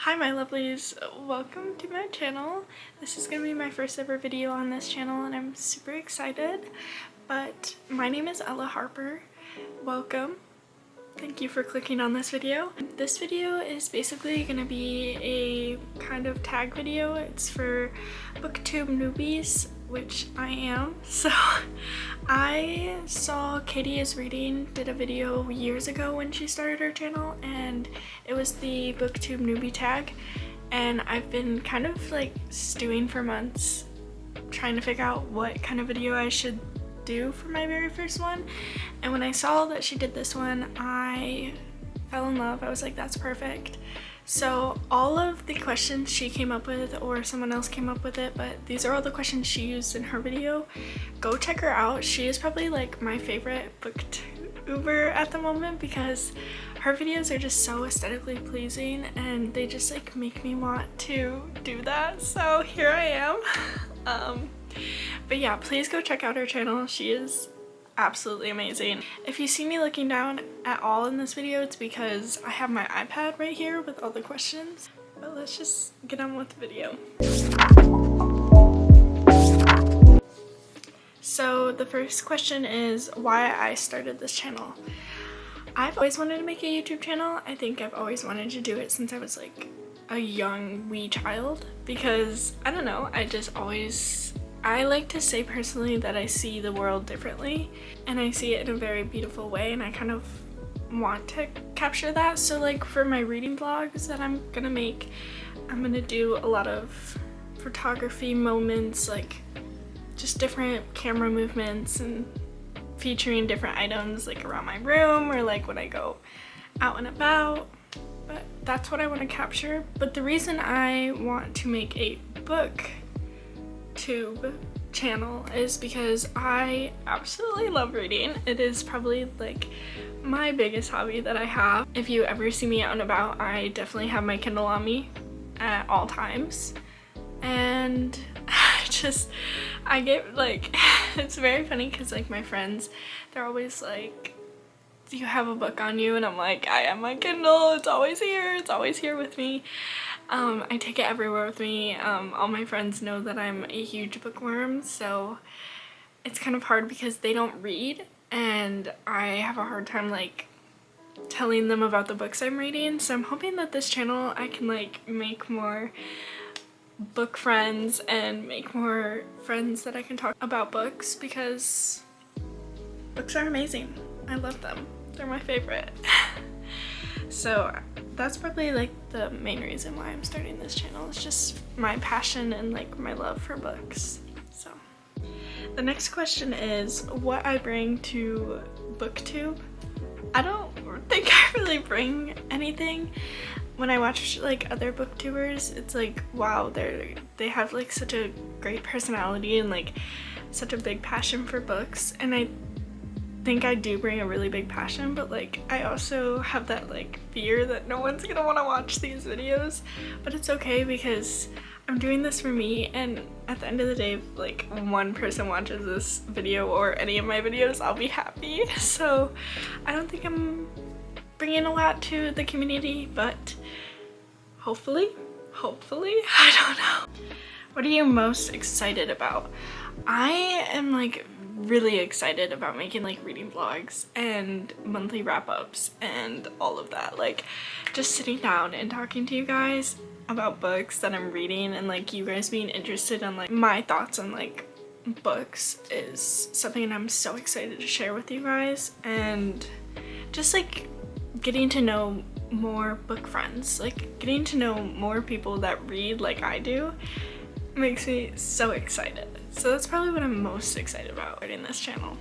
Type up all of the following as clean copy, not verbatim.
Hi my lovelies, welcome to my channel. This is gonna be my first ever video on this channel and I'm super excited. But my name is Ella Harper. Welcome. Thank you for clicking on this video. This video is basically gonna be a kind of tag video. It's for BookTube Newbies, which I am. So I saw Katie is Reading did a video years ago when she started her channel, and it was the BookTube Newbie Tag, and I've been kind of like stewing for months trying to figure out what kind of video I should do for my very first one. And when I saw that she did this one, I fell in love. I was like, that's perfect. So all of the questions she came up with, or someone else came up with it, but these are all the questions she used in her video. Go check her out. She is probably like my favorite booktuber at the moment because her videos are just so aesthetically pleasing and they just like make me want to do that. So here I am. But yeah, please go check out her channel. She is absolutely amazing. If you see me looking down at all in this video, it's because I have my iPad right here with all the questions. But let's just get on with the video. So the first question is why I started this channel. I've always wanted to make a YouTube channel. I think I've always wanted to do it since I was like a young wee child, because I don't know, I like to say personally that I see the world differently and I see it in a very beautiful way, and I kind of want to capture that. So like for my reading vlogs that I'm gonna make, I'm gonna do a lot of photography moments, like just different camera movements and featuring different items like around my room or like when I go out and about. But that's what I want to capture. But the reason I want to make a BookTube channel is because I absolutely love reading. It is probably like my biggest hobby that I have. If you ever see me out and about, I definitely have my Kindle on me at all times. And I get like, it's very funny because like my friends, they're always like, do you have a book on you? And I'm like, I have my Kindle, it's always here with me. I take it everywhere with me. All my friends know that I'm a huge bookworm, so it's kind of hard because they don't read and I have a hard time like telling them about the books I'm reading. So I'm hoping that this channel I can like make more book friends and make more friends that I can talk about books, because books are amazing. I love them. They're my favorite. So that's probably like the main reason why I'm starting this channel. It's just my passion and like my love for books. So the next question is what I bring to BookTube. I don't think I really bring anything. When I watch like other booktubers, it's like, wow, they have like such a great personality and like such a big passion for books, and I think I do bring a really big passion, but like I also have that like fear that no one's gonna want to watch these videos. But it's okay because I'm doing this for me, and at the end of the day, if like one person watches this video or any of my videos, I'll be happy. So I don't think I'm bringing a lot to the community, but hopefully, I don't know. What are you most excited about? I am like really excited about making like reading vlogs and monthly wrap-ups and all of that. Like just sitting down and talking to you guys about books that I'm reading, and like you guys being interested in like my thoughts on like books is something I'm so excited to share with you guys. And just like getting to know more book friends, like getting to know more people that read like I do makes me so excited. So that's probably what I'm most excited about starting this channel.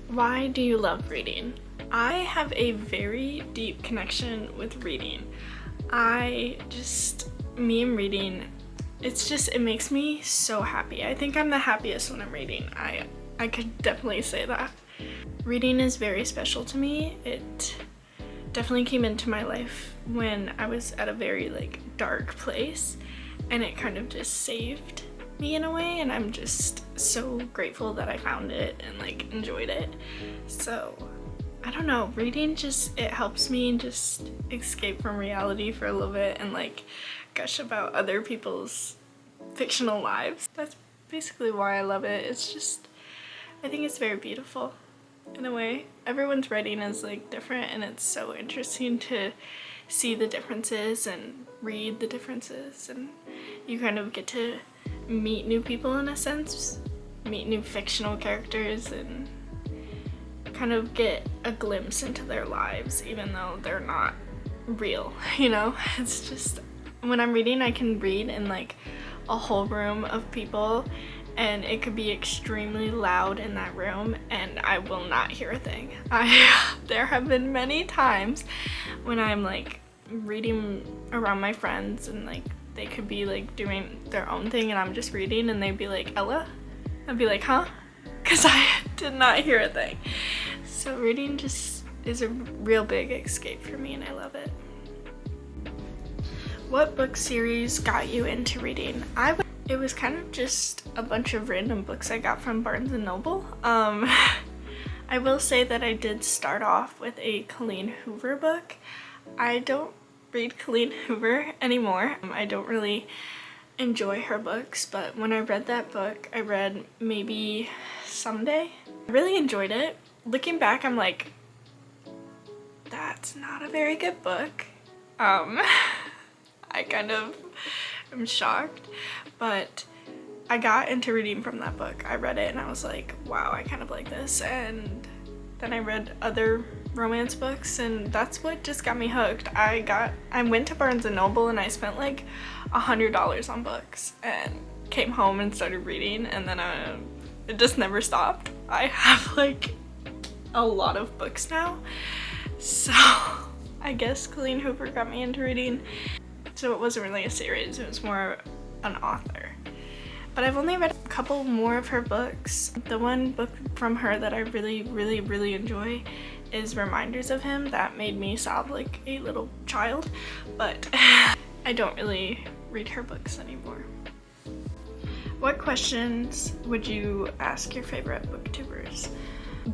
Why do you love reading? I have a very deep connection with reading. Me and reading, it makes me so happy. I think I'm the happiest when I'm reading. I could definitely say that. Reading is very special to me. It definitely came into my life when I was at a very like dark place, and it kind of just saved me in a way, and I'm just so grateful that I found it and like enjoyed it. So I don't know, reading just, it helps me just escape from reality for a little bit and like gush about other people's fictional lives. That's basically why I love it. It's just, I think it's very beautiful in a way. Everyone's writing is like different, and it's so interesting to see the differences and read the differences, and you kind of get to meet new people in a sense, meet new fictional characters, and kind of get a glimpse into their lives even though they're not real, you know? It's just, when I'm reading, I can read in like a whole room of people, and it could be extremely loud in that room and I will not hear a thing. There have been many times when I'm like reading around my friends and like they could be like doing their own thing and I'm just reading and they'd be like, Ella? I'd be like, huh? Because I did not hear a thing. So reading just is a real big escape for me, and I love it. What book series got you into reading? It was kind of just a bunch of random books I got from Barnes & Noble. I will say that I did start off with a Colleen Hoover book. I don't read Colleen Hoover anymore. I don't really enjoy her books, but when I read that book, I read Maybe Someday. I really enjoyed it. Looking back, I'm like, that's not a very good book. I kind of am shocked, but I got into reading from that book. I read it and I was like, wow, I kind of like this. And then I read other romance books, and that's what just got me hooked. I went to Barnes & Noble and I spent like $100 on books and came home and started reading, and then it just never stopped. I have like a lot of books now, so I guess Colleen Hoover got me into reading. So it wasn't really a series, it was more an author. But I've only read a couple more of her books. The one book from her that I really enjoy is Reminders of Him. That made me sob like a little child, but I don't really read her books anymore. What questions would you ask your favorite booktubers?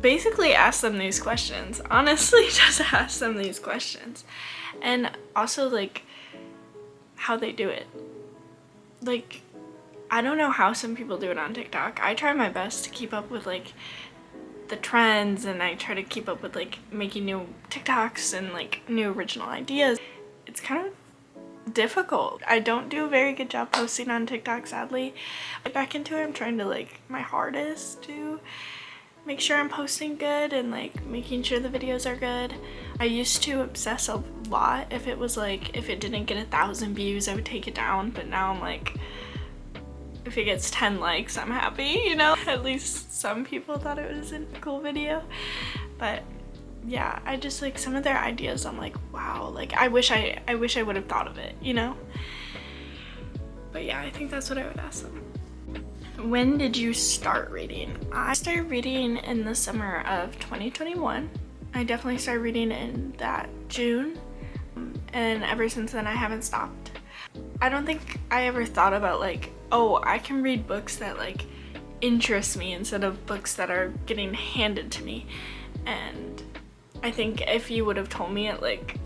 Basically ask them these questions. Honestly, just ask them these questions. And also like how they do it. Like, I don't know how some people do it on TikTok. I try my best to keep up with like the trends, and I try to keep up with like making new TikToks and like new original ideas. It's kind of difficult. I don't do a very good job posting on TikTok, sadly. Get back into it. I'm trying to like my hardest to make sure I'm posting good and like making sure the videos are good. I used to obsess a lot. If it was like, if it didn't get 1,000 views, I would take it down, but now I'm like, if it gets 10 likes, I'm happy, you know? At least some people thought it was a cool video. But yeah, I just like some of their ideas, I'm like, wow, like I wish I would have thought of it, you know? But yeah, I think that's what I would ask them. When did you start reading? I started reading in the summer of 2021. I definitely started reading in that June, and ever since then I haven't stopped. I don't think I ever thought about like, oh, I can read books that like interest me instead of books that are getting handed to me. And I think if you would have told me it like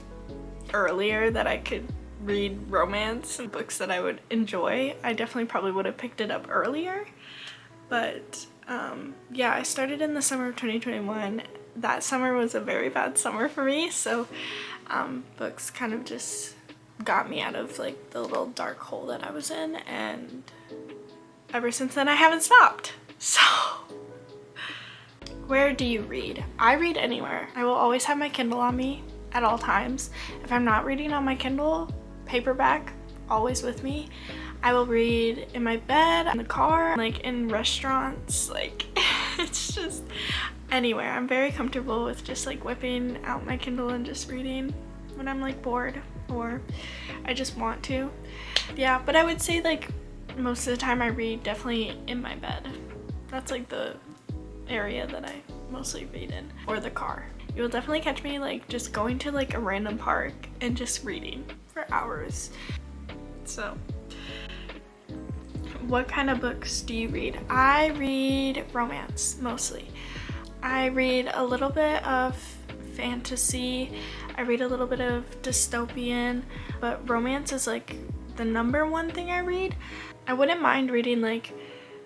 earlier that I could read romance and books that I would enjoy, I definitely probably would have picked it up earlier. But yeah, I started in the summer of 2021. That summer was a very bad summer for me, so books kind of just got me out of like the little dark hole that I was in, and ever since then I haven't stopped. So where do you read? I read anywhere. I will always have my Kindle on me at all times. If I'm not reading on my Kindle, paperback, always with me. I will read in my bed, in the car, like in restaurants, like it's just anywhere. I'm very comfortable with just like whipping out my Kindle and just reading when I'm like bored or I just want to. Yeah, but I would say like most of the time I read definitely in my bed. That's like the area that I mostly read in, or the car. You'll definitely catch me like just going to like a random park and just reading for hours. So what kind of books do you read? I read romance mostly. I read a little bit of fantasy. I read a little bit of dystopian, but romance is like the #1 thing I read. I wouldn't mind reading like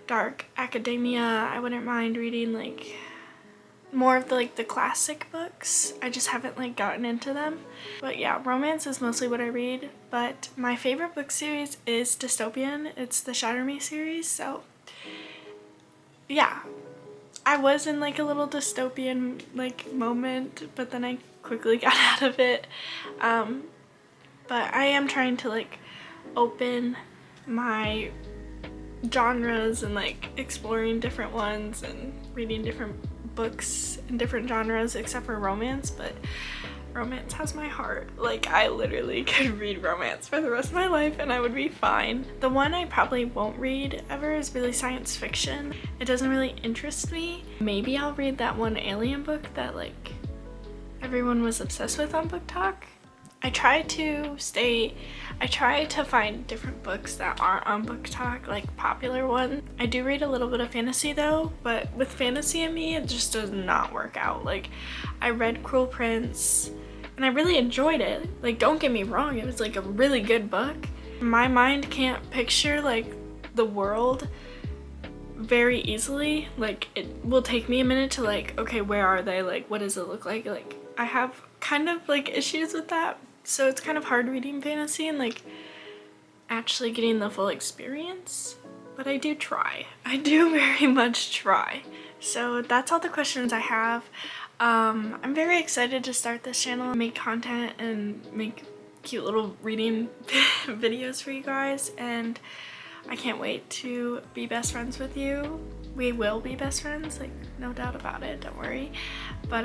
dark academia. I wouldn't mind reading like more of the classic books. I just haven't like gotten into them. But yeah, romance is mostly what I read. But my favorite book series is dystopian. It's the Shatter Me series. So yeah, I was in like a little dystopian like moment, but then I quickly got out of it. But I am trying to like open my genres and like exploring different ones and reading different books in different genres except for romance. But romance has my heart. Like, I literally could read romance for the rest of my life and I would be fine. The one I probably won't read ever is really science fiction. It doesn't really interest me. Maybe I'll read that one alien book that like everyone was obsessed with on BookTok. I try to find different books that aren't on BookTok, like popular ones. I do read a little bit of fantasy though, but with fantasy and me, it just does not work out. Like, I read Cruel Prince and I really enjoyed it. Like, don't get me wrong, it was like a really good book. My mind can't picture like the world very easily. Like, it will take me a minute to like, okay, where are they? Like, what does it look like? Like, I have kind of like issues with that. So it's kind of hard reading fantasy and like actually getting the full experience. But I do try. I do very much try. So that's all the questions I have. I'm very excited to start this channel and make content and make cute little reading videos for you guys, and I can't wait to be best friends with you. We will be best friends, like, no doubt about it, don't worry. But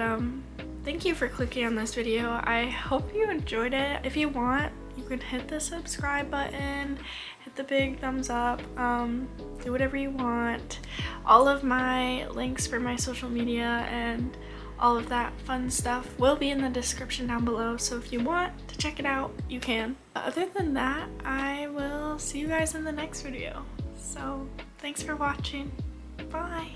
thank you for clicking on this video. I hope you enjoyed it. If you want, you can hit the subscribe button, hit the big thumbs up, do whatever you want. All of my links for my social media and all of that fun stuff will be in the description down below, so if you want to check it out, you can. Other than that, I will see you guys in the next video. So thanks for watching. Bye.